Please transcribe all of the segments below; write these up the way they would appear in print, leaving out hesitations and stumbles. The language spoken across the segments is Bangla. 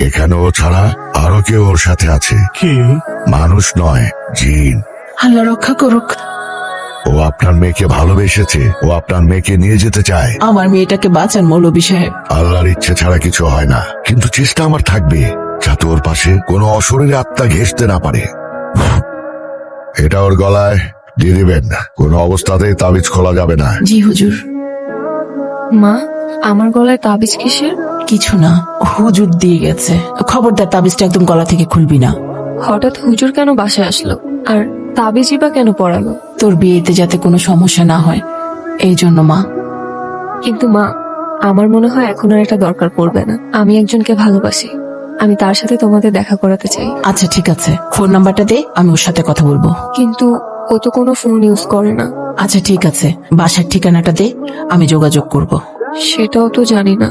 এখানে ও ছাড়া আরো কেউ ওর সাথে আছে। কি? মানুষ নয়, জিন। আল্লাহ রক্ষা করুক। ও আপনার মেয়েকে ভালোবেসেছে, ও আপনার মেয়েকে নিয়ে যেতে চায়। আমার মেয়েটাকে বাঁচান মৌলভী সাহেব। আল্লাহর ইচ্ছে ছাড়া কিছু হয় না, কিন্তু চেষ্টা আমার থাকবে যাতে ওর পাশে কোনো অশরীরী আত্মা ঘেঁষতে না পারে। এটা ওর গলায় দিয়ে দিবেন, কোনো অবস্থাতেই তাবিজ খোলা যাবে না। জি হুজুর। মা, আমার গলায় তাবিজ কিসের? কিছু না, হুজুর দিয়ে গেছে। খবরদার তাবিজটা একদম গলা থেকে খুলবি না। হঠাৎ হুজুর কেন বাসায় আসলো? আর তাবিজই বা কেন পড়ালো? তোর বিয়েতে যাতে কোনো সমস্যা না হয় এই জন্য মা। কিন্তু মা, আমার মনে হয় এখন আর এটা দরকার পড়বে না। আমি একজনকে ভালোবাসি, আমি তার সাথে তোমাদের দেখা করাতে চাই। আচ্ছা ঠিক আছে, ফোন নাম্বারটা দে, আমি ওর সাথে কথা বলবো। কিন্তু ও তো কোনো ফোন ইউজ করে না। আচ্ছা ঠিক আছে, বাসার ঠিকানাটা দে, আমি যোগাযোগ করব। সেটাও তো জানি না।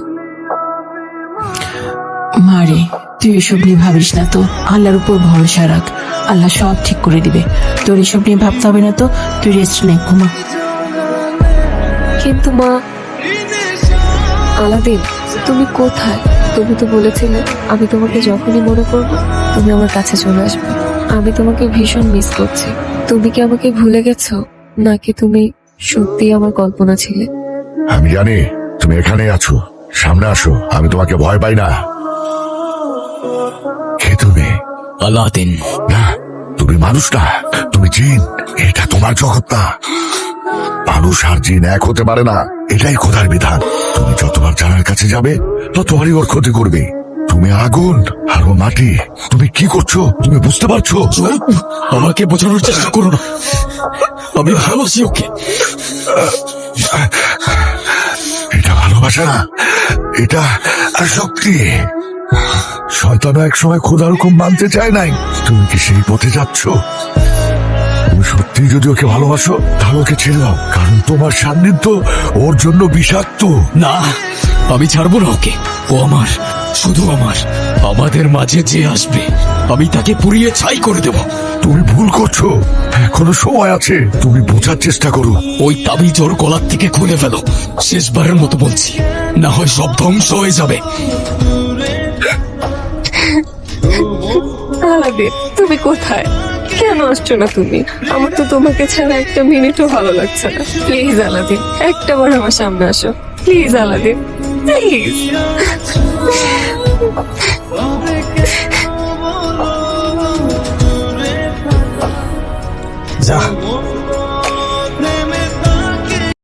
মারে, তুই এসব নিয়ে ভাবিস না তো, আল্লাহর উপর ভরসা রাখ, আল্লাহ সব ঠিক করে দিবে। তোর এসব নিয়ে ভাবতে হবে না তো, তুই রেস্ট নে, ঘুমা। কিন্তু মা, আলাদিন তুমি কোথায়? তুমি তো বলেছিলে আমি তোমাকে যখনই মনে করবো তুমি আমার কাছে চলে আসবে। আমি তোমাকে ভীষণ মিস করছি। তুমি কি আমাকে ভুলে গেছো, নাকি তুমি সত্যি আমার কল্পনা ছিলে? আমি জানি তুমি এখানেই আছো, সামনে আসো, আমি তোমাকে ভয় পাই না। কে তুমি? আলাদিন। না, তুমি মানুষ না, তুমি জিন। এটা তোমার জগৎ না। মানুষ আর জিন এক হতে পারে না, এটাই খোদার বিধান। তুমি যতবার জানার কাছে যাবে ততবারই ওর ক্ষতি করবে। তুমি আগুন আর ও মাটি। তুমি কি করছো তুমি বুঝতে পারছো? আমাকে বোঝানোর চেষ্টা করো না, আমি ভালোবাসি ওকে। এটা ভালোবাসা না, এটা আসক্তি। শয়তানও এক সময় খোদার হুকুম মানতে চায় নাই। তুমি কি সেই পথে যাচ্ছ? তুমি সত্যি যদি ওকে ভালোবাসো তাহলে ওকে ছেড়ে দাও, কারণ তোমার সান্নিধ্য ওর জন্য বিষাক্ত। না, আমি ছাড়বো না ওকে। ও আমার, শুধু আমার। আমাদের মাঝে যে আসবে আমি তাকে পুড়িয়ে ছাই করে দেব। তুমি ভুল করছো, এখনো সময় আছে। তুমি বোঝার চেষ্টা করো। ওই তাবিজ ওর গলার থেকে খুলে ফেলো, শেষবারের মতো বলছি, না হয় সব ধ্বংস হয়ে যাবে। আলাদিন, তুমি কোথায়? কেন আসছো না তুমি? আমার তো তোমাকে ছাড়া একটা মিনিটও ভালো লাগছে না। প্লিজ আলাদিন, একটা বার আমার সামনে আসো। Please Aladdin, please. যা।